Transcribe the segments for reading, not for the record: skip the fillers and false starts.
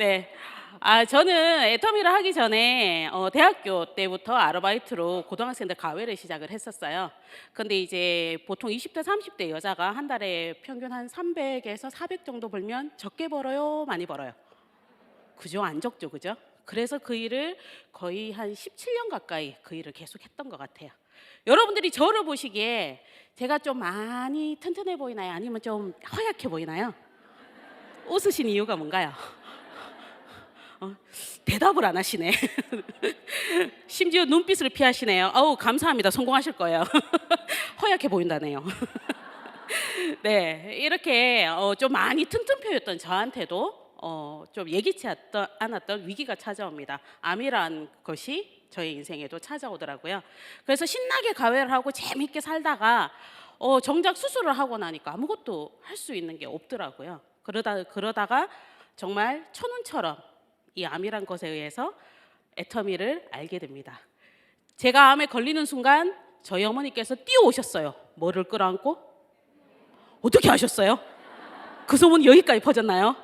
네. 저는 애터미를 하기 전에 대학교 때부터 아르바이트로 고등학생들 과외를 시작을 했었어요. 근데 이제 보통 20대, 30대 여자가 한 달에 평균 한 300에서 400 정도 벌면 적게 벌어요, 많이 벌어요? 그죠? 안 적죠, 그죠? 그래서 그 일을 거의 한 17년 가까이 그 일을 계속 했던 것 같아요. 여러분들이 저를 보시기에 제가 좀 많이 튼튼해 보이나요? 아니면 좀 허약해 보이나요? 웃으신 이유가 뭔가요? 대답을 안 하시네. 심지어 눈빛을 피하시네요. 어우, 감사합니다. 성공하실 거예요. 허약해 보인다네요. 네, 이렇게 좀 많이 튼튼표였던 저한테도 좀 예기치 않았던 위기가 찾아옵니다. 암이란 것이 저의 인생에도 찾아오더라고요. 그래서 신나게 가외를 하고 재밌게 살다가 정작 수술을 하고 나니까 아무것도 할 수 있는 게 없더라고요. 그러다가 정말 천운처럼 이 암이란 것에 의해서 애터미를 알게 됩니다. 제가 암에 걸리는 순간 저희 어머니께서 뛰어오셨어요. 뭐를 끌어안고? 어떻게 하셨어요? 그 소문 여기까지 퍼졌나요?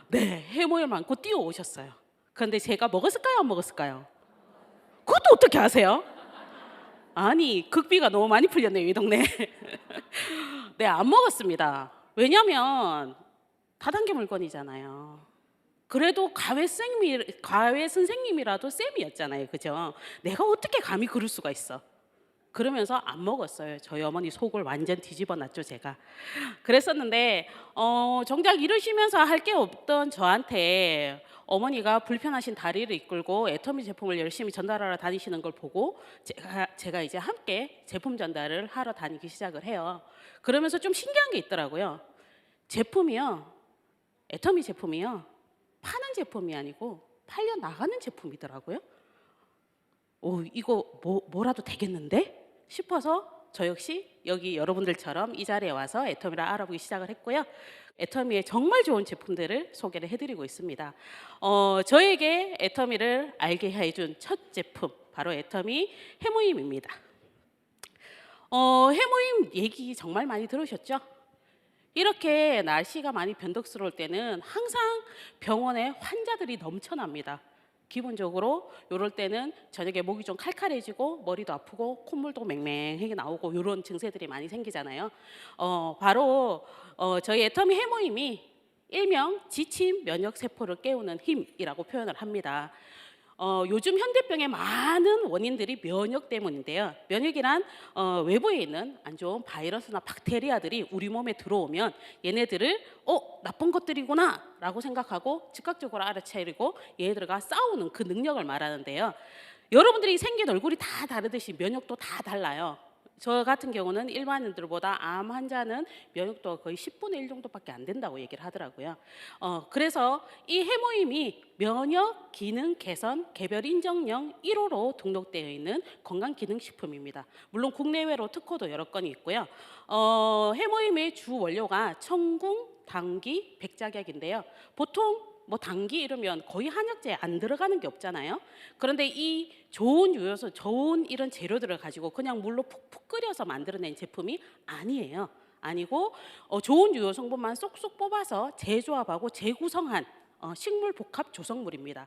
네, 해모를 안고 뛰어오셨어요. 그런데 제가 먹었을까요, 안 먹었을까요? 그것도 어떻게 아세요? 아니, 극비가 너무 많이 풀렸네요, 이 동네. 네, 안 먹었습니다. 왜냐면 다단계 물건이잖아요. 그래도 과외 선생님이라도 쌤이었잖아요, 그죠? 내가 어떻게 감히 그럴 수가 있어? 그러면서 안 먹었어요. 저희 어머니 속을 완전 뒤집어 놨죠, 제가. 그랬었는데 정작 이러시면서 할 게 없던 저한테 어머니가 불편하신 다리를 이끌고 애터미 제품을 열심히 전달하러 다니시는 걸 보고 제가 이제 함께 제품 전달을 하러 다니기 시작을 해요. 그러면서 좀 신기한 게 있더라고요. 제품이요, 애터미 제품이요, 파는 제품이 아니고 팔려 나가는 제품이더라고요. 이거 뭐라도 되겠는데 싶어서 저 역시 여기 여러분들처럼 이 자리에 와서 애터미를 알아보기 시작을 했고요. 애터미의 정말 좋은 제품들을 소개를 해드리고 있습니다. 저에게 애터미를 알게 해준 첫 제품, 바로 애터미 해모임입니다. 해모임 얘기 정말 많이 들으셨죠? 이렇게 날씨가 많이 변덕스러울 때는 항상 병원에 환자들이 넘쳐납니다. 기본적으로 이럴 때는 저녁에 목이 좀 칼칼해지고 머리도 아프고 콧물도 맹맹하게 나오고 이런 증세들이 많이 생기잖아요. 바로 저희 애터미 해모임이 일명 지친 면역 세포를 깨우는 힘이라고 표현을 합니다. 요즘 현대병의 많은 원인들이 면역 때문인데요. 면역이란 외부에 있는 안 좋은 바이러스나 박테리아들이 우리 몸에 들어오면 얘네들을 나쁜 것들이구나 라고 생각하고 즉각적으로 알아차리고 얘네들과 싸우는 그 능력을 말하는데요. 여러분들이 생긴 얼굴이 다 다르듯이 면역도 다 달라요. 저 같은 경우는 일반인들보다 암 환자는 면역도가 거의 10분의 1 정도밖에 안 된다고 얘기를 하더라고요. 그래서 이 해모임이 면역 기능 개선 개별 인정령 1호로 등록되어 있는 건강기능식품입니다. 물론 국내외로 특허도 여러 건이 있고요. 해모임의 주 원료가 청궁, 당귀, 백작약인데요. 보통 뭐 당귀 이러면 거의 한약재에 안 들어가는 게 없잖아요. 그런데 이 좋은 요소, 좋은 이런 재료들을 가지고 그냥 물로 푹푹 끓여서 만들어낸 제품이 아니에요. 아니고 좋은 유효 성분만 쏙쏙 뽑아서 재조합하고 재구성한 식물 복합 조성물입니다.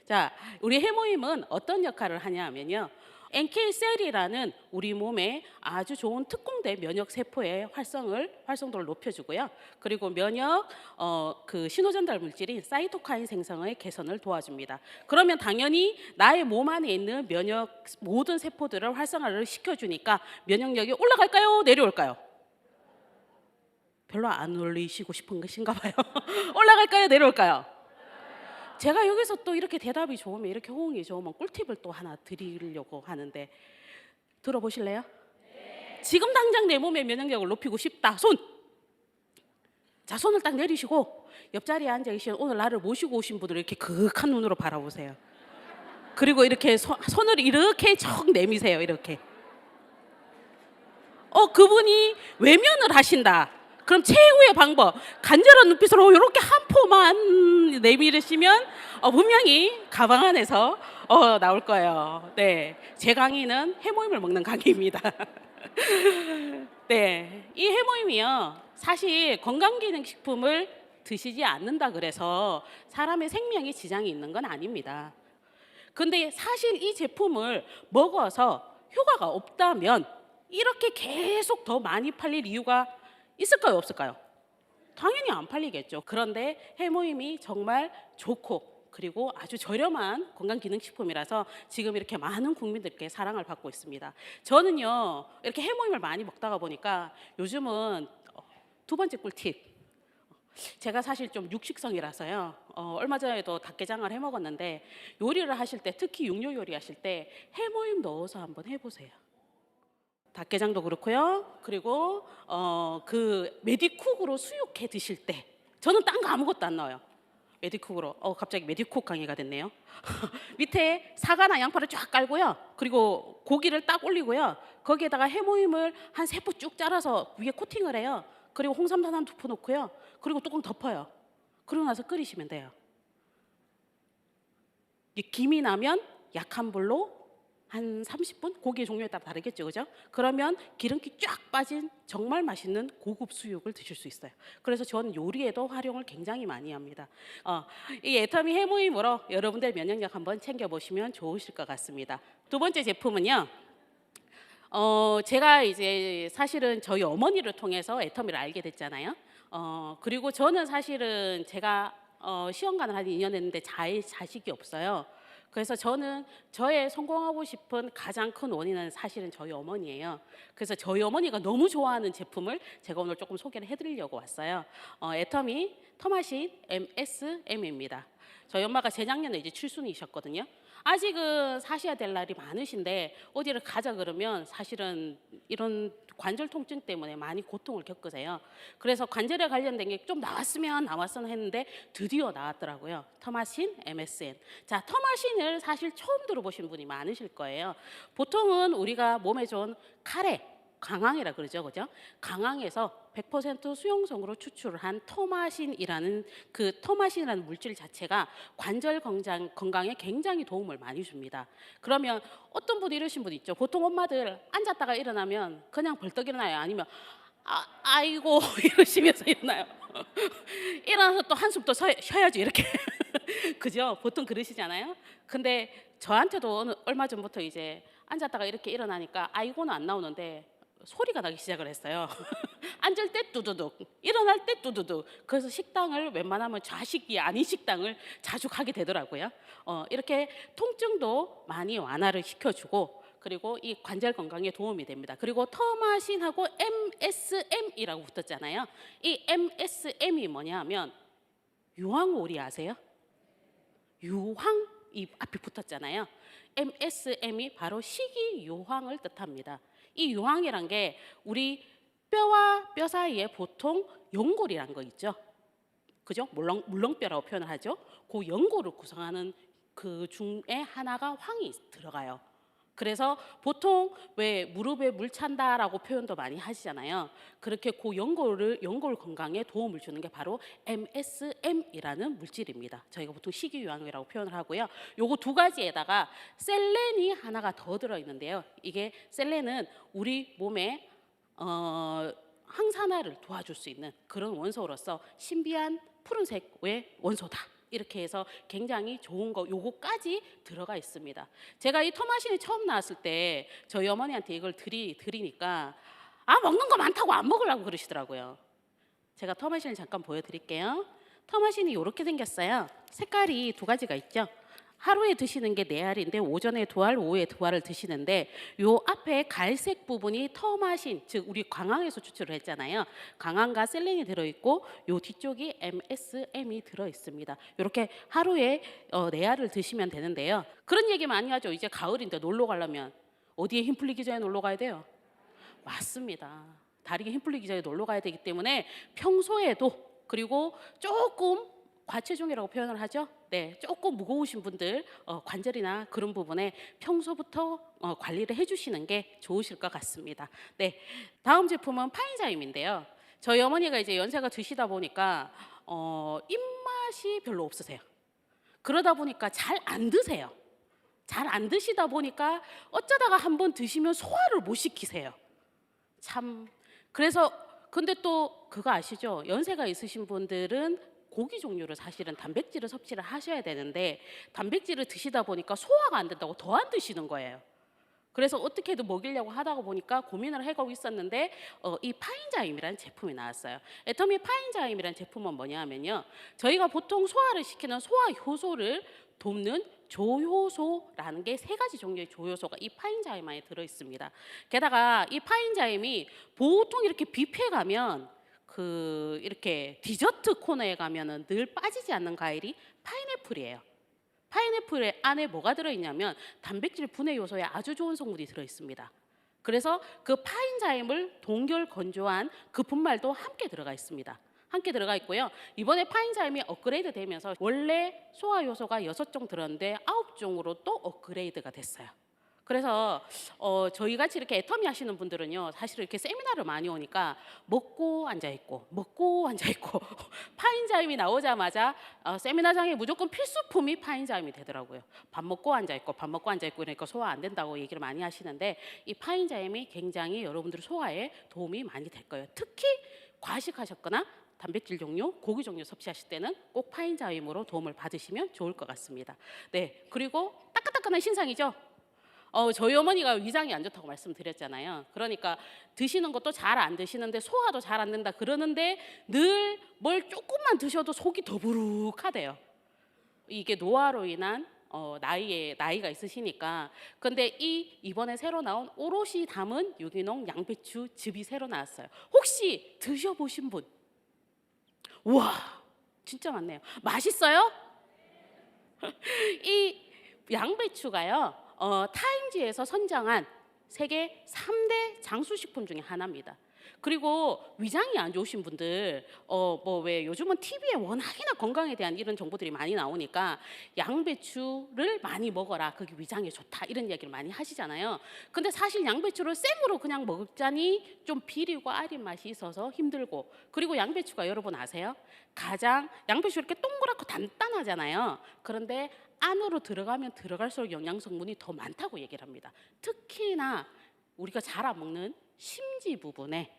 자, 우리 해모임은 어떤 역할을 하냐 하면요. NK셀이라는 우리 몸에 아주 좋은 특공대 면역 세포의 활성도를 높여주고요. 그리고 면역 그 신호전달 물질인 사이토카인 생성의 개선을 도와줍니다. 그러면 당연히 나의 몸 안에 있는 면역 모든 세포들을 활성화를 시켜주니까 면역력이 올라갈까요? 내려올까요? 별로 안 올리시고 싶은 것인가 봐요. 올라갈까요? 내려올까요? 제가 여기서 또 이렇게 대답이 좋으면, 이렇게 호응이 좋으면 꿀팁을 또 하나 드리려고 하는데 들어보실래요? 네. 지금 당장 내 몸의 면역력을 높이고 싶다. 손! 자, 손을 딱 내리시고 옆자리에 앉아 계신 오늘 나를 모시고 오신 분들을 이렇게 그윽한 눈으로 바라보세요. 그리고 이렇게 손을 이렇게 척 내미세요. 이렇게. 그분이 외면을 하신다. 그럼 최후의 방법, 간절한 눈빛으로 이렇게 한 포만 내밀으시면 분명히 가방 안에서 나올 거예요. 네, 제 강의는 해모임을 먹는 강의입니다. 네, 이 해모임이요, 사실 건강기능식품을 드시지 않는다 그래서 사람의 생명에 지장이 있는 건 아닙니다. 근데 사실 이 제품을 먹어서 효과가 없다면 이렇게 계속 더 많이 팔릴 이유가 있을까요, 없을까요? 당연히 안 팔리겠죠. 그런데 해모임이 정말 좋고 그리고 아주 저렴한 건강기능식품이라서 지금 이렇게 많은 국민들께 사랑을 받고 있습니다. 저는요, 이렇게 해모임을 많이 먹다가 보니까 요즘은 두 번째 꿀팁. 제가 사실 좀 육식성이라서요. 얼마 전에도 닭게장을 해 먹었는데 요리를 하실 때, 특히 육류 요리 하실 때 해모임 넣어서 한번 해보세요. 닭게장도 그렇고요. 그리고 그 메디쿡으로 수육해 드실 때 저는 딴 거 아무것도 안 넣어요. 메디쿡으로. 갑자기 메디쿡 강의가 됐네요. 밑에 사과나 양파를 쫙 깔고요. 그리고 고기를 딱 올리고요. 거기에다가 해모임을 한 3포 쭉 잘라서 위에 코팅을 해요. 그리고 홍삼산 한 2포 넣고요. 그리고 뚜껑 덮어요. 그러고 나서 끓이시면 돼요. 김이 나면 약한 불로 한 30분? 고기의 종류에 따라 다르겠죠, 그죠? 그러면 기름기 쫙 빠진 정말 맛있는 고급 수육을 드실 수 있어요. 그래서 저는 요리에도 활용을 굉장히 많이 합니다. 이 애터미 해모임으로 여러분들 면역력 한번 챙겨보시면 좋으실 것 같습니다. 두 번째 제품은요. 제가 이제 사실은 저희 어머니를 통해서 애터미를 알게 됐잖아요. 그리고 저는 사실은 제가 시험관을 한 2년 했는데 자식이 없어요. 그래서 저는 저의 성공하고 싶은 가장 큰 원인은 사실은 저희 어머니예요. 그래서 저희 어머니가 너무 좋아하는 제품을 제가 오늘 조금 소개를 해드리려고 왔어요. 애터미 터마신 MSM입니다. 저희 엄마가 재작년에 이제 칠순이셨거든요. 아직은 사셔야 될 날이 많으신데 어디를 가자 그러면 사실은 이런 관절 통증 때문에 많이 고통을 겪으세요. 그래서 관절에 관련된 게 좀 나왔으면 했는데 드디어 나왔더라고요. 터마신 MSN. 자, 터마신을 사실 처음 들어보신 분이 많으실 거예요. 보통은 우리가 몸에 좋은 카레, 강황이라 그러죠, 그죠? 강황에서 100% 수용성으로 추출을 한 터마신이라는 그 터마신이라는 물질 자체가 관절 건강에 굉장히 도움을 많이 줍니다. 그러면 어떤 분이 이러신 분 있죠. 보통 엄마들 앉았다가 일어나면 그냥 벌떡 일어나요. 아니면 아이고 이러시면서 일어나요. 일어나서 또 한숨 또 쉬어야죠 이렇게. 그죠? 보통 그러시잖아요. 근데 저한테도 얼마 전부터 이제 앉았다가 이렇게 일어나니까 아이고는 안 나오는데 소리가 나기 시작을 했어요. 앉을 때 뚜두둑, 일어날 때 뚜두둑. 그래서 식당을 웬만하면 좌식이 아닌 식당을 자주 가게 되더라고요. 이렇게 통증도 많이 완화를 시켜주고 그리고 이 관절 건강에 도움이 됩니다. 그리고 터마신하고 MSM이라고 붙었잖아요. 이 MSM이 뭐냐 하면 유황오리 아세요? 유황 이 앞에 붙었잖아요. MSM이 바로 식이유황을 뜻합니다. 이 유황이란 게 우리 뼈와 뼈 사이에 보통 연골이란 거 있죠. 그죠? 물렁뼈라고 표현을 하죠. 그 연골을 구성하는 그 중에 하나가 황이 들어가요. 그래서 보통 왜 무릎에 물 찬다라고 표현도 많이 하시잖아요. 그렇게 그 연골 건강에 도움을 주는 게 바로 MSM이라는 물질입니다. 저희가 보통 식이유황이라고 표현을 하고요. 요거 두 가지에다가 셀렌이 하나가 더 들어 있는데요. 이게 셀렌은 우리 몸에 항산화를 도와줄 수 있는 그런 원소로서 신비한 푸른색의 원소다. 이렇게 해서 굉장히 좋은 거 요거까지 들어가 있습니다. 제가 이 터마신이 처음 나왔을 때 저희 어머니한테 이걸 드리니까 먹는 거 많다고 안 먹으려고 그러시더라고요. 제가 터마신을 잠깐 보여드릴게요. 터마신이 이렇게 생겼어요. 색깔이 두 가지가 있죠. 하루에 드시는 게 4알인데 오전에 2알, 오후에 2알을 드시는데 요 앞에 갈색 부분이 터마신, 즉 우리 광황에서 추출을 했잖아요. 광황과 셀렌이 들어있고 요 뒤쪽이 MSM이 들어있습니다. 이렇게 하루에 4알을 드시면 되는데요. 그런 얘기 많이 하죠. 이제 가을인데 놀러 가려면 어디에 힘 풀리기 전에 놀러 가야 돼요? 맞습니다. 다리에 힘 풀리기 전에 놀러 가야 되기 때문에 평소에도 그리고 조금 과체중이라고 표현을 하죠. 네, 조금 무거우신 분들 관절이나 그런 부분에 평소부터 관리를 해주시는 게 좋으실 것 같습니다. 네, 다음 제품은 파인자임인데요. 저희 어머니가 이제 연세가 드시다 보니까 입맛이 별로 없으세요. 그러다 보니까 잘 안 드세요. 잘 안 드시다 보니까 어쩌다가 한번 드시면 소화를 못 시키세요. 참 그래서 근데 또 그거 아시죠? 연세가 있으신 분들은 고기 종류를 사실은 단백질을 섭취를 하셔야 되는데 단백질을 드시다 보니까 소화가 안 된다고 더 안 드시는 거예요. 그래서 어떻게든 먹이려고 하다가 보니까 고민을 해가고 있었는데 이 파인자임이라는 제품이 나왔어요. 애터미 파인자임이라는 제품은 뭐냐면요. 저희가 보통 소화를 시키는 소화 효소를 돕는 조효소라는 게 세 가지 종류의 조효소가 이 파인자임 안에 들어 있습니다. 게다가 이 파인자임이 보통 이렇게 뷔페 가면 이렇게 디저트 코너에 가면은 늘 빠지지 않는 과일이 파인애플이에요. 파인애플 안에 뭐가 들어있냐면 단백질 분해 요소에 아주 좋은 성분이 들어있습니다. 그래서 그 파인자임을 동결 건조한 그 분말도 함께 들어가 있습니다. 함께 들어가 있고요. 이번에 파인자임이 업그레이드 되면서 원래 소화 요소가 6종 들었는데 9종으로 또 업그레이드가 됐어요. 그래서 저희 같이 이렇게 애터미 하시는 분들은요, 사실 이렇게 세미나를 많이 오니까 먹고 앉아 있고 파인자임이 나오자마자 세미나장에 무조건 필수품이 파인자임이 되더라고요. 밥 먹고 앉아 있고 그러니까 소화 안 된다고 얘기를 많이 하시는데 이 파인자임이 굉장히 여러분들 소화에 도움이 많이 될 거예요. 특히 과식하셨거나 단백질 종류, 고기 종류 섭취하실 때는 꼭 파인자임으로 도움을 받으시면 좋을 것 같습니다. 네, 그리고 따끈따끈한 신상이죠. 저희 어머니가 위장이 안 좋다고 말씀드렸잖아요. 그러니까 드시는 것도 잘 안 드시는데 소화도 잘 안 된다 그러는데 늘 뭘 조금만 드셔도 속이 더부룩하대요. 이게 노화로 인한 나이가 있으시니까. 근데 이번에 새로 나온 오롯이 담은 유기농 양배추 즙이 새로 나왔어요. 혹시 드셔보신 분? 우와, 진짜 많네요. 맛있어요? 이 양배추가요. 타임지에서 선정한 세계 3대 장수식품 중에 하나입니다. 그리고 위장이 안 좋으신 분들 왜 요즘은 TV에 워낙이나 건강에 대한 이런 정보들이 많이 나오니까 양배추를 많이 먹어라, 그게 위장에 좋다, 이런 이야기를 많이 하시잖아요. 근데 사실 양배추를 생으로 그냥 먹자니 좀 비리고 아린 맛이 있어서 힘들고, 그리고 양배추가 여러분 아세요? 양배추 이렇게 동그랗고 단단하잖아요. 그런데 안으로 들어가면 들어갈수록 영양 성분이 더 많다고 얘기를 합니다. 특히나 우리가 잘 안 먹는 심지 부분에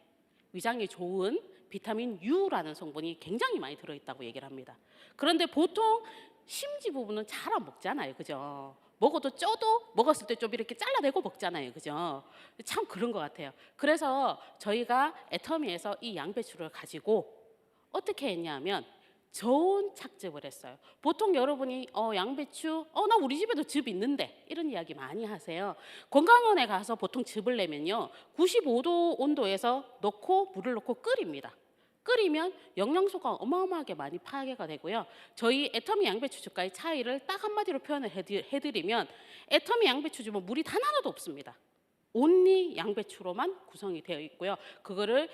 위장에 좋은 비타민 U라는 성분이 굉장히 많이 들어있다고 얘기를 합니다. 그런데 보통 심지 부분은 잘 안 먹잖아요, 그죠? 먹어도 쪄도 먹었을 때 좀 이렇게 잘라내고 먹잖아요, 그죠? 참 그런 것 같아요. 그래서 저희가 애터미에서 이 양배추를 가지고 어떻게 했냐면 저온 착즙을 했어요. 보통 여러분이 양배추 나 우리 집에도 즙 있는데 이런 이야기 많이 하세요. 건강원에 가서 보통 즙을 내면요 95도 온도에서 물을 넣고 끓입니다. 끓이면 영양소가 어마어마하게 많이 파괴가 되고요. 저희 애터미 양배추즙과의 차이를 딱 한마디로 표현을 해드리면 애터미 양배추즙은 물이 단 하나도 없습니다. 온리 양배추로만 구성이 되어 있고요. 그거를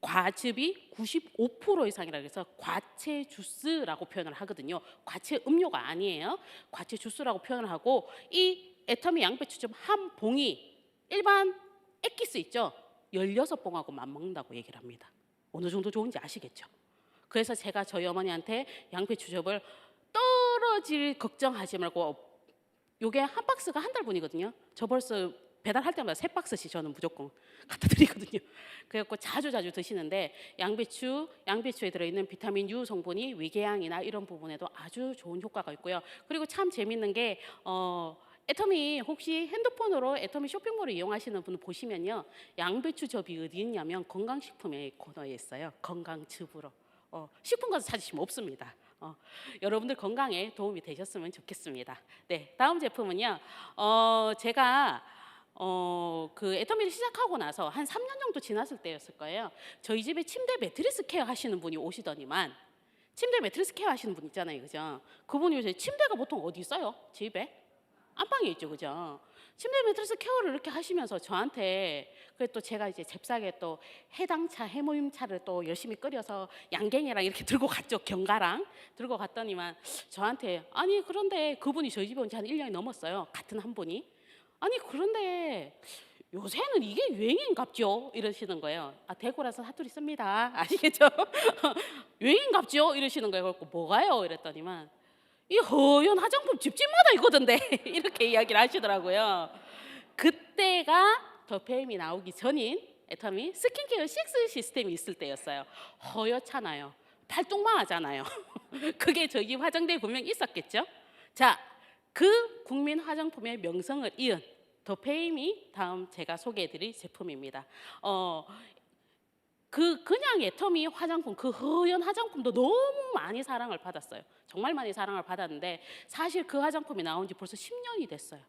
과즙이 95% 이상이라고 해서 과채 주스라고 표현을 하거든요. 과채 음료가 아니에요. 과채 주스라고 표현을 하고, 이 애터미 양배추즙 한 봉이 일반 액기스 있죠? 16봉하고 맞먹는다고 얘기를 합니다. 어느 정도 좋은지 아시겠죠? 그래서 제가 저희 어머니한테 양배추즙을 떨어질 걱정하지 말고, 요게 한 박스가 한 달분이거든요. 저 벌써 배달할 때마다 3박스씩 저는 무조건 갖다 드리거든요. 그래갖고 자주 드시는데 양배추에 들어있는 비타민 U 성분이 위궤양이나 이런 부분에도 아주 좋은 효과가 있고요. 그리고 참 재밌는 게 애터미 혹시 핸드폰으로 애터미 쇼핑몰을 이용하시는 분 보시면요, 양배추즙이 어디 있냐면 건강식품의 코너에 있어요. 건강즙으로. 식품 가서 찾으시면 없습니다. 여러분들 건강에 도움이 되셨으면 좋겠습니다. 네, 다음 제품은요. 제가 그 애터미를 시작하고 나서 한 3년 정도 지났을 때였을 거예요. 저희 집에 침대 매트리스 케어 하시는 분이 오시더니만, 침대 매트리스 케어 하시는 분 있잖아요, 그죠? 그분이 요새 침대가 보통 어디 있어요? 집에? 안방에 있죠, 그죠? 침대 매트리스 케어를 이렇게 하시면서 저한테, 또 제가 이제 잽싸게 또 해당차 해모임차를 또 열심히 끓여서 양갱이랑 이렇게 들고 갔죠, 경가랑 들고 갔더니만 저한테, 아니 그런데 그분이 저희 집에 온 지 한 1년이 넘었어요, 같은 한 분이. 아니 그런데 요새는 이게 유행인갑죠? 이러시는 거예요. 대구라서 사투리 씁니다. 아시겠죠? 유행인갑죠? 이러시는 거예요. 그래서 뭐가요? 이랬더니만 이 허연 화장품 집집마다 있거든데 이렇게 이야기를 하시더라고요. 그때가 더 페임이 나오기 전인 애터미 스킨케어 6 시스템이 있을 때였어요. 허옇잖아요. 발동만 하잖아요. 그게 저기 화장대에 분명 있었겠죠. 자, 그 국민 화장품의 명성을 이은 더페임이 다음 제가 소개해드릴 제품입니다. 그냥 애터미 화장품, 그 허연 화장품도 너무 많이 사랑을 받았어요. 정말 많이 사랑을 받았는데 사실 그 화장품이 나온 지 벌써 10년이 됐어요.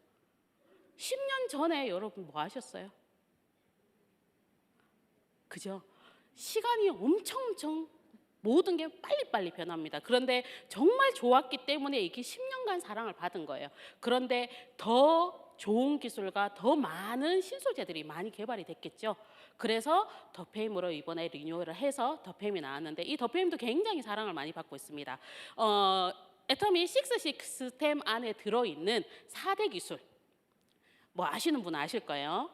10년 전에 여러분 뭐 하셨어요? 그죠? 시간이 엄청 모든 게 빨리빨리 변합니다. 그런데 정말 좋았기 때문에 이게 10년간 사랑을 받은 거예요. 그런데 더 좋은 기술과 더 많은 신소재들이 많이 개발이 됐겠죠. 그래서 더페임으로 이번에 리뉴얼을 해서 더페임이 나왔는데 이 더페임도 굉장히 사랑을 많이 받고 있습니다. 애터미 6 시스템 안에 들어있는 4대 기술, 뭐 아시는 분은 아실 거예요.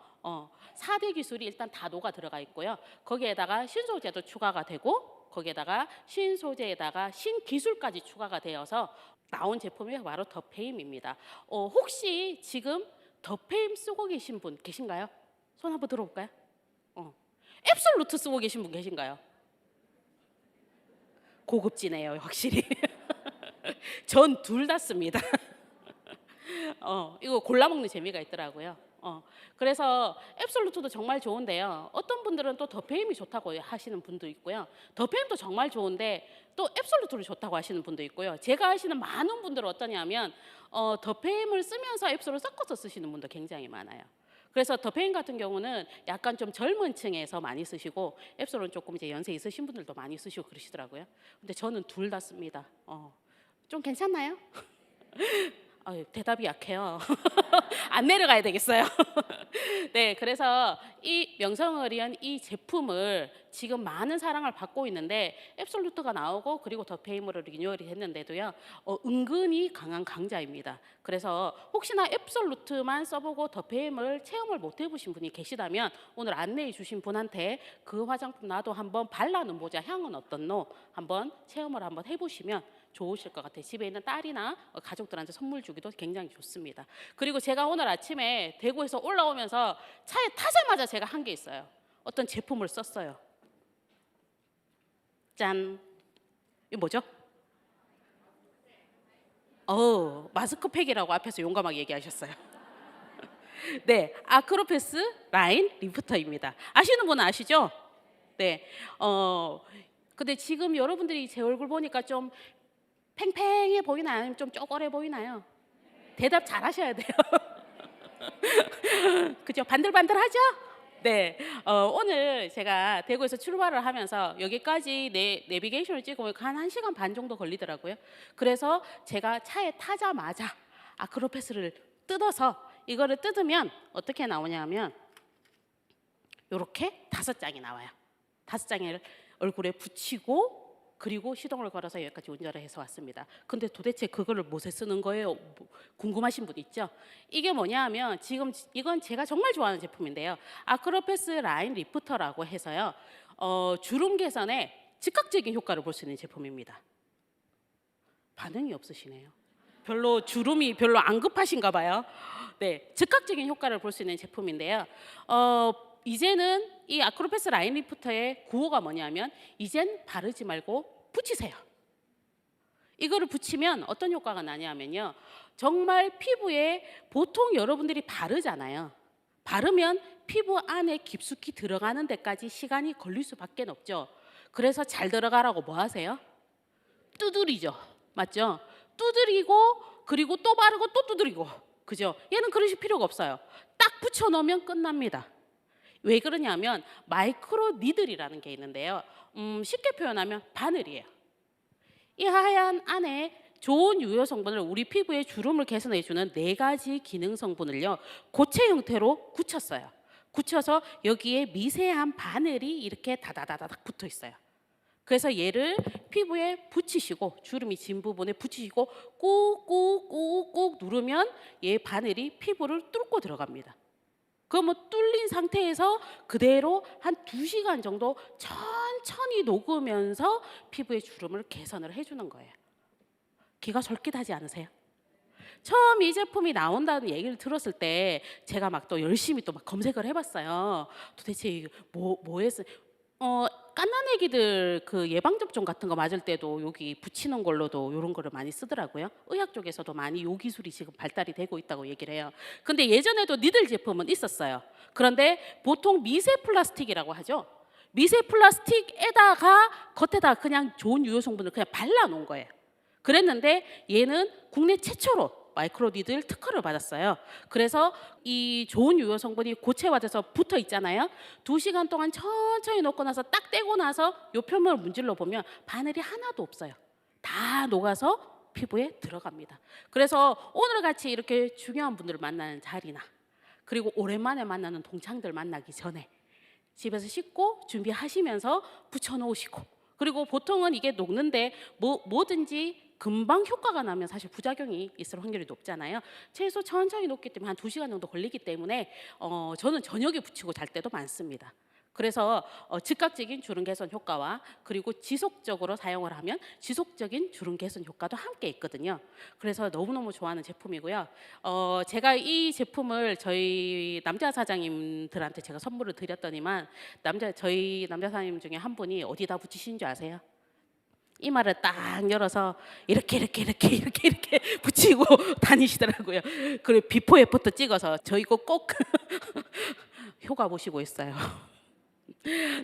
4대 기술이 일단 다도가 들어가 있고요. 거기에다가 신소재도 추가가 되고 거기에다가 신소재에다가 신기술까지 추가가 되어서 나온 제품이 바로 더페임입니다. 혹시 지금 더페임 쓰고 계신 분 계신가요? 손 한번 들어볼까요? 앱솔루트 쓰고 계신 분 계신가요? 고급지네요, 확실히. 전 둘 다 씁니다. 이거 골라 먹는 재미가 있더라고요. 그래서 앱솔루트도 정말 좋은데요. 어떤 분들은 또 더페임이 좋다고 하시는 분도 있고요. 더페임도 정말 좋은데 또 앱솔루트를 좋다고 하시는 분도 있고요. 제가 아시는 많은 분들은 어떠냐면 더페임을 쓰면서 앱솔을 섞어서 쓰시는 분도 굉장히 많아요. 그래서 더페임 같은 경우는 약간 좀 젊은 층에서 많이 쓰시고 앱솔은 조금 이제 연세 있으신 분들도 많이 쓰시고 그러시더라고요. 근데 저는 둘 다 씁니다. 좀 괜찮나요? 대답이 약해요. 안 내려가야 되겠어요. 네, 그래서 이 명성을 이은 이 제품을 지금 많은 사랑을 받고 있는데 앱솔루트가 나오고 그리고 더페임으로 리뉴얼이 됐는데도요. 은근히 강한 강자입니다. 그래서 혹시나 앱솔루트만 써보고 더페임을 체험을 못 해보신 분이 계시다면 오늘 안내해 주신 분한테 그 화장품 나도 한번 발라는 보자, 향은 어떻노 한번 체험을 한번 해보시면 좋으실 것 같아요. 집에 있는 딸이나 가족들한테 선물 주기도 굉장히 좋습니다. 그리고 제가 오늘 아침에 대구에서 올라오면서 차에 타자마자 제가 한 게 있어요. 어떤 제품을 썼어요. 짠. 이거 뭐죠? 마스크팩이라고 앞에서 용감하게 얘기하셨어요. 네, 아크로패스 라인 리프터입니다. 아시는 분은 아시죠? 네. 근데 지금 여러분들이 제 얼굴 보니까 좀 팽팽해 보이나요? 아니면 좀 쪼그래 보이나요? 대답 잘 하셔야 돼요. 그죠? 반들반들하죠? 네. 오늘 제가 대구에서 출발을 하면서 여기까지 내비게이션을 찍으면 한 1시간 반 정도 걸리더라고요. 그래서 제가 차에 타자마자 아크로패스를 뜯어서 이거를 뜯으면 어떻게 나오냐면 이렇게 5장이 나와요. 5장을 얼굴에 붙이고 그리고 시동을 걸어서 여기까지 운전을 해서 왔습니다. 근데 도대체 그거를 무엇에 쓰는 거예요? 궁금하신 분 있죠? 이게 뭐냐면 지금 이건 제가 정말 좋아하는 제품인데요. 아크로패스 라인 리프터라고 해서요. 주름 개선에 즉각적인 효과를 볼 수 있는 제품입니다. 반응이 없으시네요. 별로 주름이 별로 안 급하신가 봐요. 네, 즉각적인 효과를 볼 수 있는 제품인데요. 이제는 이 아크로패스 라인 리프터의 구호가 뭐냐면 이젠 바르지 말고 붙이세요. 이거를 붙이면 어떤 효과가 나냐면요. 정말 피부에 보통 여러분들이 바르잖아요. 바르면 피부 안에 깊숙이 들어가는 데까지 시간이 걸릴 수밖에 없죠. 그래서 잘 들어가라고 뭐 하세요? 두드리죠. 맞죠? 두드리고 그리고 또 바르고 또 두드리고. 그죠? 얘는 그러실 필요가 없어요. 딱 붙여 놓으면 끝납니다. 왜 그러냐면 마이크로 니들이라는 게 있는데요. 쉽게 표현하면 바늘이에요. 이 하얀 안에 좋은 유효 성분을 우리 피부의 주름을 개선해주는 4가지 기능 성분을요. 고체 형태로 굳혔어요. 굳혀서 여기에 미세한 바늘이 이렇게 다다다닥 붙어 있어요. 그래서 얘를 피부에 붙이시고 주름이 진 부분에 붙이시고 꾹꾹꾹꾹 누르면 얘 바늘이 피부를 뚫고 들어갑니다. 그러면 뚫린 상태에서 그대로 한 2시간 정도 천천히 녹으면서 피부의 주름을 개선을 해주는 거예요. 귀가 솔깃하지 않으세요? 처음 이 제품이 나온다는 얘기를 들었을 때 제가 막 또 열심히 또 막 검색을 해봤어요. 도대체 뭐에 갓난아기들 그 예방접종 같은 거 맞을 때도 여기 붙이는 걸로도 이런 거를 많이 쓰더라고요. 의학 쪽에서도 많이 요 기술이 지금 발달이 되고 있다고 얘기를 해요. 근데 예전에도 니들 제품은 있었어요. 그런데 보통 미세 플라스틱이라고 하죠. 미세 플라스틱에다가 겉에다 그냥 좋은 유효 성분을 그냥 발라 놓은 거예요. 그랬는데 얘는 국내 최초로 마이크로 니들 특허를 받았어요. 그래서 이 좋은 유효 성분이 고체화돼서 붙어 있잖아요. 2시간 동안 천천히 놓고 나서 딱 떼고 나서 요 표면을 문질러 보면 바늘이 하나도 없어요. 다 녹아서 피부에 들어갑니다. 그래서 오늘 같이 이렇게 중요한 분들을 만나는 자리나 그리고 오랜만에 만나는 동창들 만나기 전에 집에서 씻고 준비하시면서 붙여놓으시고, 그리고 보통은 이게 녹는데 뭐든지 금방 효과가 나면 사실 부작용이 있을 확률이 높잖아요. 최소 천천히 녹기 때문에 한 2시간 정도 걸리기 때문에 저는 저녁에 붙이고 잘 때도 많습니다. 그래서 즉각적인 주름 개선 효과와 그리고 지속적으로 사용을 하면 지속적인 주름 개선 효과도 함께 있거든요. 그래서 너무너무 좋아하는 제품이고요. 제가 이 제품을 저희 남자 사장님들한테 제가 선물을 드렸더니만 저희 남자 사장님 중에 한 분이 어디다 붙이신 줄 아세요? 이마를 딱 열어서 이렇게 붙이고 다니시더라고요. 그리고 비포 애프터 찍어서 저희 거 꼭 효과 보시고 있어요.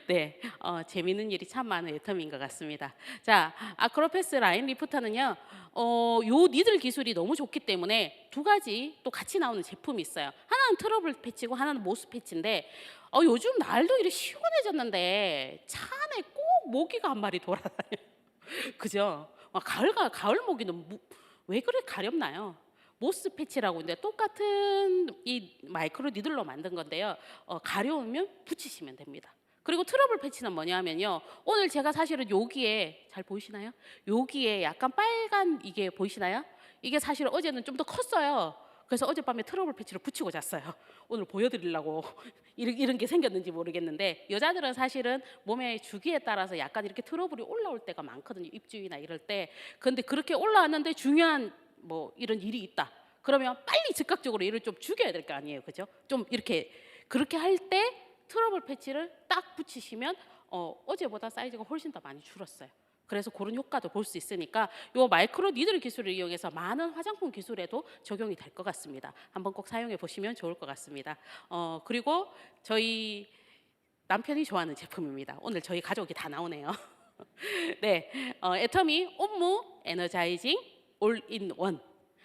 네, 재미있는 일이 참 많은 애텀인 것 같습니다. 자, 아크로패스 라인 리프터는요, 요 니들 기술이 너무 좋기 때문에 2가지 또 같이 나오는 제품이 있어요. 하나는 트러블 패치고 하나는 모스 패치인데, 요즘 날도 이렇게 시원해졌는데 차 안에 꼭 모기가 한 마리 돌아다녀요. 그죠? 가을 모기는 왜 그래 가렵나요? 모스 패치라고 있는데 똑같은 이 마이크로 니들로 만든 건데요. 가려우면 붙이시면 됩니다. 그리고 트러블 패치는 뭐냐면요. 오늘 제가 사실은 여기에 잘 보이시나요? 여기에 약간 빨간 이게 보이시나요? 이게 사실 어제는 좀 더 컸어요. 그래서 어젯밤에 트러블 패치를 붙이고 잤어요. 오늘 보여드리려고 이런 게 생겼는지 모르겠는데, 여자들은 사실은 몸의 주기에 따라서 약간 이렇게 트러블이 올라올 때가 많거든요. 입주위나 이럴 때. 근데 그렇게 올라왔는데 중요한 뭐 이런 일이 있다. 그러면 빨리 즉각적으로 얘를 좀 죽여야 될 거 아니에요. 그죠? 좀 이렇게 그렇게 할 때 트러블 패치를 딱 붙이시면 어제보다 사이즈가 훨씬 더 많이 줄었어요. 그래서 그런 효과도 볼 수 있으니까 요 마이크로 니들 기술을 이용해서 많은 화장품 기술에도 적용이 될 것 같습니다. 한번 꼭 사용해 보시면 좋을 것 같습니다. 그리고 저희 남편이 좋아하는 제품입니다. 오늘 저희 가족이 다 나오네요. 네, 애터미 옴무 에너자이징 올인원.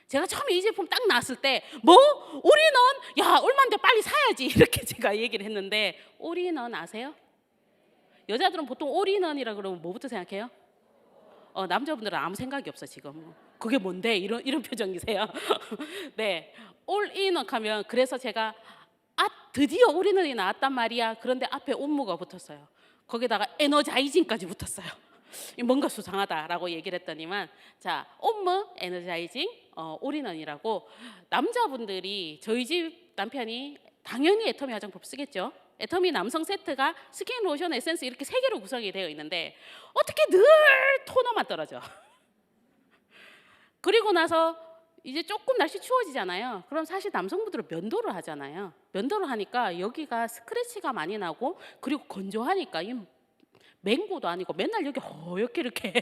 제가 처음에 이 제품 딱 나왔을 때 뭐? 올인원? 야, 얼마인데 빨리 사야지 이렇게 제가 얘기를 했는데, 올인원 아세요? 여자들은 보통 올인원이라 그러면 뭐부터 생각해요? 남자분들은 아무 생각이 없어 지금. 그게 뭔데? 이런 표정이세요. 네, 올인원 하면, 그래서 제가 드디어 올인원이 나왔단 말이야. 그런데 앞에 옴무가 붙었어요. 거기다가 에너자이징까지 붙었어요. 뭔가 수상하다라고 얘기를 했더니만, 자, 옴무 에너자이징 올인원이라고, 남자분들이 저희 집 남편이 당연히 애터미 화장품 쓰겠죠. 애터미 남성 세트가 스킨, 로션, 에센스 이렇게 3개로 구성이 되어 있는데 어떻게 늘 토너만 떨어져. 그리고 나서 이제 조금 날씨 추워지잖아요. 그럼 사실 남성분들은 면도를 하잖아요. 면도를 하니까 여기가 스크래치가 많이 나고, 그리고 건조하니까 이 맹고도 아니고 맨날 여기 허옇게 이렇게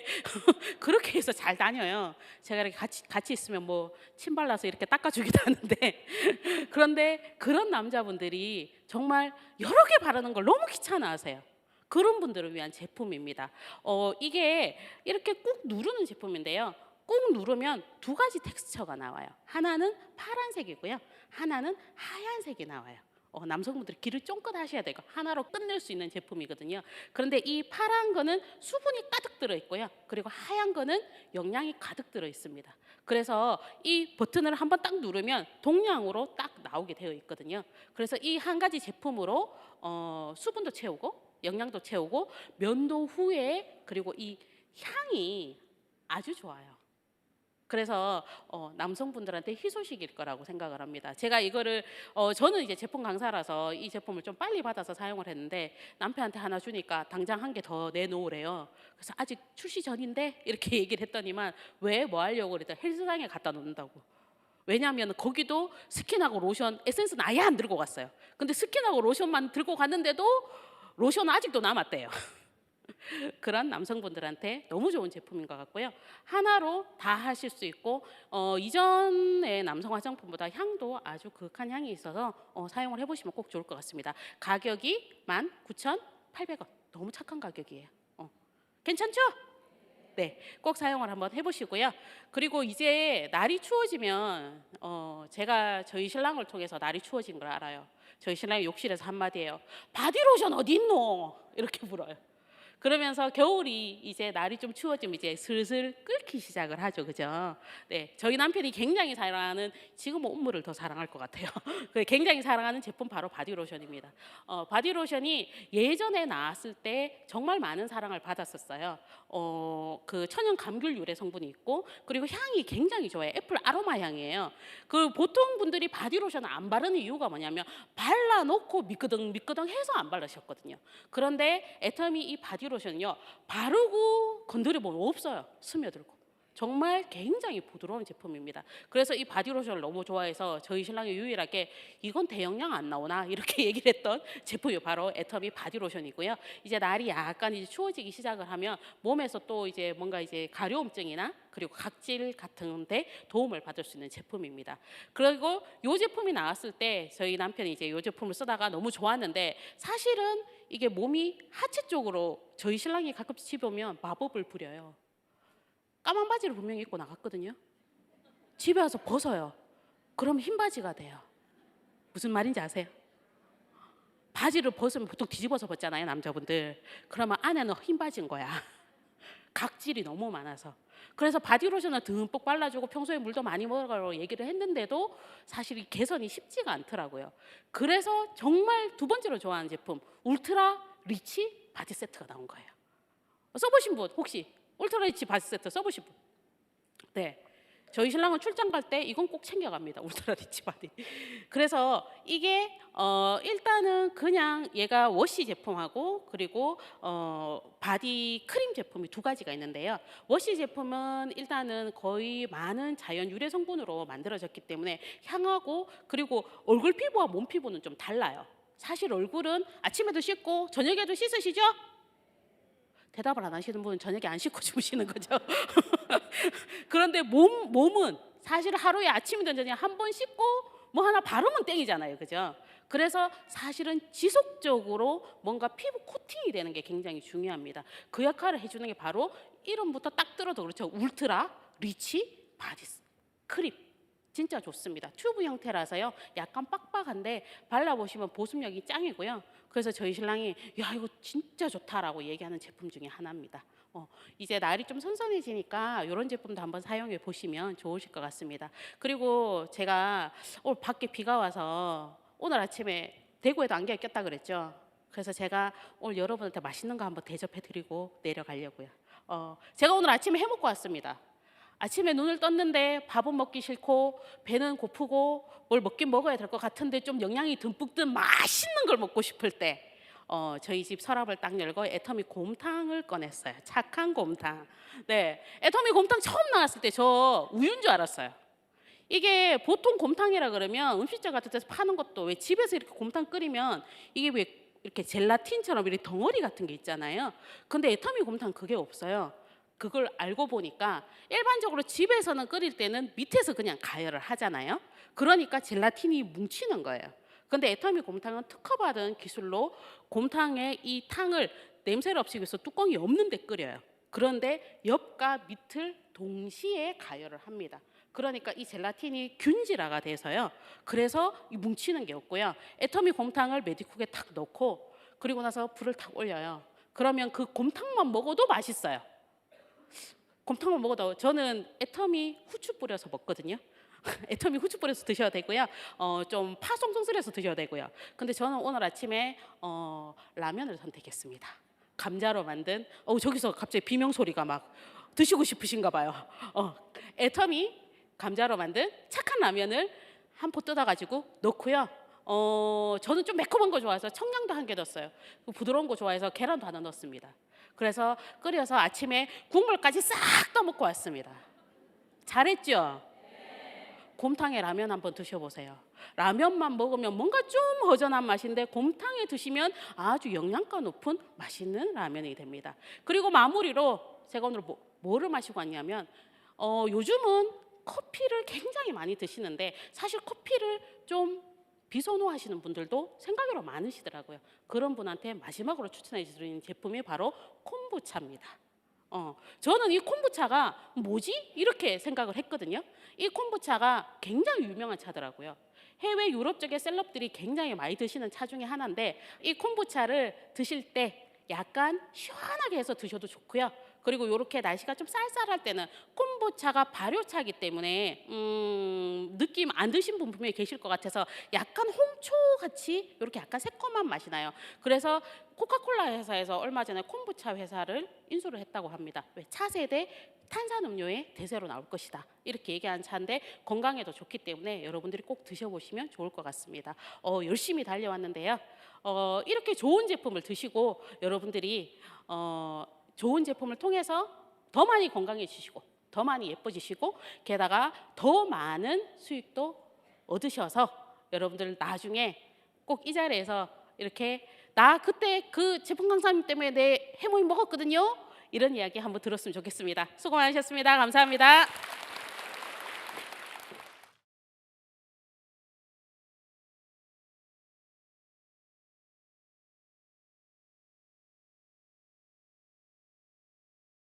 그렇게 해서 잘 다녀요. 제가 이렇게 같이 있으면 뭐 침 발라서 이렇게 닦아주기도 하는데 그런데 그런 남자분들이 정말 여러 개 바르는 걸 너무 귀찮아하세요. 그런 분들을 위한 제품입니다. 이게 이렇게 꾹 누르는 제품인데요. 꾹 누르면 2가지 텍스처가 나와요. 하나는 파란색이고요. 하나는 하얀색이 나와요. 남성분들이 귀를 쫑긋 하셔야 되고 하나로 끝낼 수 있는 제품이거든요. 그런데 이 파란 거는 수분이 가득 들어 있고요. 그리고 하얀 거는 영양이 가득 들어 있습니다. 그래서 이 버튼을 한번 딱 누르면 동량으로 딱 나오게 되어 있거든요. 그래서 이 한 가지 제품으로 수분도 채우고 영양도 채우고 면도 후에, 그리고 이 향이 아주 좋아요. 그래서 남성분들한테 희소식일 거라고 생각을 합니다. 제가 이거를 저는 이제 제품 강사라서 이 제품을 좀 빨리 받아서 사용을 했는데, 남편한테 하나 주니까 당장 한 개 더 내놓으래요. 그래서 아직 출시 전인데 이렇게 얘기를 했더니만, 왜 뭐 하려고 그랬더니 헬스장에 갖다 놓는다고. 왜냐하면 거기도 스킨하고 로션, 에센스는 아예 안 들고 갔어요. 근데 스킨하고 로션만 들고 갔는데도 로션은 아직도 남았대요. 그런 남성분들한테 너무 좋은 제품인 것 같고요. 하나로 다 하실 수 있고 이전의 남성 화장품보다 향도 아주 그윽한 향이 있어서 사용을 해보시면 꼭 좋을 것 같습니다. 가격이 19,800원. 너무 착한 가격이에요. 괜찮죠? 네, 꼭 사용을 한번 해보시고요. 그리고 이제 날이 추워지면 제가 저희 신랑을 통해서 날이 추워진 걸 알아요. 저희 신랑이 욕실에서 한마디예요. 바디로션 어디 있노? 이렇게 물어요. 그러면서 겨울이 이제 날이 좀 추워지면 이제 슬슬 끓기 시작을 하죠, 그죠? 네, 저희 남편이 굉장히 사랑하는, 지금 온물을 더 사랑할 것 같아요. 굉장히 사랑하는 제품 바로 바디로션입니다. 바디로션이 예전에 나왔을 때 정말 많은 사랑을 받았었어요. 그 천연 감귤 유래 성분이 있고 그리고 향이 굉장히 좋아요. 애플 아로마 향이에요. 그 보통 분들이 바디로션을 안 바르는 이유가 뭐냐면 발라놓고 미끄덩 해서 안 바르셨거든요. 그런데 애터미 이 바디로션은요, 바르고 건드려보면 없어요. 스며들고. 정말 굉장히 부드러운 제품입니다. 그래서 이 바디로션을 너무 좋아해서 저희 신랑이 유일하게 이건 대용량 안 나오나 이렇게 얘기를 했던 제품이 바로 애터미 바디로션이고요. 이제 날이 약간 이제 추워지기 시작을 하면 몸에서 또 이제 뭔가 이제 가려움증이나 그리고 각질 같은데 도움을 받을 수 있는 제품입니다. 그리고 이 제품이 나왔을 때 저희 남편이 이제 이 제품을 쓰다가 너무 좋았는데 사실은 이게 몸이 하체 쪽으로 저희 신랑이 가끔 집에 오면 마법을 부려요. 까만 바지를 분명히 입고 나갔거든요. 집에 와서 벗어요. 그럼 흰 바지가 돼요. 무슨 말인지 아세요? 바지를 벗으면 보통 뒤집어서 벗잖아요, 남자분들. 그러면 안에는 흰 바지인 거야. 각질이 너무 많아서. 그래서 바디로션을 듬뿍 발라주고 평소에 물도 많이 먹으라고 얘기를 했는데도 사실 이 개선이 쉽지가 않더라고요. 그래서 정말 두 번째로 좋아하는 제품 울트라 리치 바디 세트가 나온 거예요. 써보신 분 혹시 울트라 리치 바디 세트 써보신 분? 네. 저희 신랑은 출장 갈 때 이건 꼭 챙겨갑니다. 울트라 리치 바디. 그래서 이게 일단은 그냥 얘가 워시 제품하고 그리고 바디 크림 제품이 두 가지가 있는데요. 워시 제품은 일단은 거의 많은 자연 유래 성분으로 만들어졌기 때문에 향하고 그리고 얼굴 피부와 몸 피부는 좀 달라요. 사실 얼굴은 아침에도 씻고 저녁에도 씻으시죠? 대답을 안 하시는 분은 저녁에 안 씻고 주무시는 거죠. 그런데 몸은 사실 하루에 아침이든 저녁에 한 번 씻고 뭐 하나 바르면 땡이잖아요, 그죠? 그래서 사실은 지속적으로 뭔가 피부 코팅이 되는 게 굉장히 중요합니다. 그 역할을 해주는 게 바로 이름부터 딱 들어도 그렇죠. 울트라 리치 바디 크림. 진짜 좋습니다. 튜브 형태라서요. 약간 빡빡한데 발라보시면 보습력이 짱이고요. 그래서 저희 신랑이 야 이거 진짜 좋다라고 얘기하는 제품 중에 하나입니다. 이제 날이 좀 선선해지니까 이런 제품도 한번 사용해 보시면 좋으실 것 같습니다. 그리고 제가 오늘 밖에 비가 와서 오늘 아침에 대구에도 안개가 꼈다 그랬죠. 그래서 제가 오늘 여러분한테 맛있는 거 한번 대접해 드리고 내려가려고요. 제가 오늘 아침에 해먹고 왔습니다. 아침에 눈을 떴는데 밥은 먹기 싫고 배는 고프고 뭘 먹긴 먹어야 될 것 같은데 좀 영양이 듬뿍 든 맛있는 걸 먹고 싶을 때 저희 집 서랍을 딱 열고 애터미 곰탕을 꺼냈어요. 착한 곰탕. 네, 애터미 곰탕 처음 나왔을 때 저 우유인 줄 알았어요. 이게 보통 곰탕이라 그러면 음식점 같은 데서 파는 것도 왜 집에서 이렇게 곰탕 끓이면 이게 왜 이렇게 젤라틴처럼 이렇게 덩어리 같은 게 있잖아요. 근데 애터미 곰탕 그게 없어요. 그걸 알고 보니까 일반적으로 집에서는 끓일 때는 밑에서 그냥 가열을 하잖아요. 그러니까 젤라틴이 뭉치는 거예요. 근데 애터미 곰탕은 특허받은 기술로 곰탕의 이 탕을 냄새를 없애기 위해서 뚜껑이 없는 데 끓여요. 그런데 옆과 밑을 동시에 가열을 합니다. 그러니까 이 젤라틴이 균질화가 돼서요. 그래서 이 뭉치는 게 없고요. 애터미 곰탕을 메디쿡에 탁 넣고 그리고 나서 불을 탁 올려요. 그러면 그 곰탕만 먹어도 맛있어요. 곰탕을 먹어도 저는 애터미 후추 뿌려서 먹거든요. 애터미 후추 뿌려서 드셔야 되고요. 좀 파송송스러서 드셔야 되고요. 근데 저는 오늘 아침에 라면을 선택했습니다. 감자로 만든 저기서 갑자기 비명 소리가 막 드시고 싶으신가 봐요. 애터미 감자로 만든 착한 라면을 한 포 뜯어가지고 넣고요. 저는 좀 매콤한 거 좋아해서 청량도 한 개 넣었어요. 부드러운 거 좋아해서 계란도 하나 넣었습니다. 그래서 끓여서 아침에 국물까지 싹 떠먹고 왔습니다. 잘했죠? 곰탕에 라면 한번 드셔보세요. 라면만 먹으면 뭔가 좀 허전한 맛인데 곰탕에 드시면 아주 영양가 높은 맛있는 라면이 됩니다. 그리고 마무리로 제가 오늘 뭐를 마시고 왔냐면 요즘은 커피를 굉장히 많이 드시는데 사실 커피를 좀 비선호하시는 분들도 생각외로 많으시더라고요. 그런 분한테 마지막으로 추천해 드리는 제품이 바로 콤부차입니다. 저는 이 콤부차가 뭐지? 이렇게 생각을 했거든요. 이 콤부차가 굉장히 유명한 차더라고요. 해외 유럽 쪽의 셀럽들이 굉장히 많이 드시는 차 중에 하나인데 이 콤부차를 드실 때 약간 시원하게 해서 드셔도 좋고요. 그리고 이렇게 날씨가 좀 쌀쌀할 때는 콤부차가 발효차이기 때문에 느낌 안 드신 분 분명히 계실 것 같아서 약간 홍초 같이 이렇게 약간 새콤한 맛이 나요. 그래서 코카콜라 회사에서 얼마 전에 콤부차 회사를 인수를 했다고 합니다. 왜? 차세대 탄산음료의 대세로 나올 것이다. 이렇게 얘기한 차인데 건강에도 좋기 때문에 여러분들이 꼭 드셔보시면 좋을 것 같습니다. 열심히 달려왔는데요. 이렇게 좋은 제품을 드시고 여러분들이 좋은 제품을 통해서 더 많이 건강해지시고 더 많이 예뻐지시고 게다가 더 많은 수익도 얻으셔서 여러분들 나중에 꼭 이 자리에서 이렇게 나 그때 그 제품 강사님 때문에 내 해모임 먹었거든요. 이런 이야기 한번 들었으면 좋겠습니다. 수고 많으셨습니다. 감사합니다.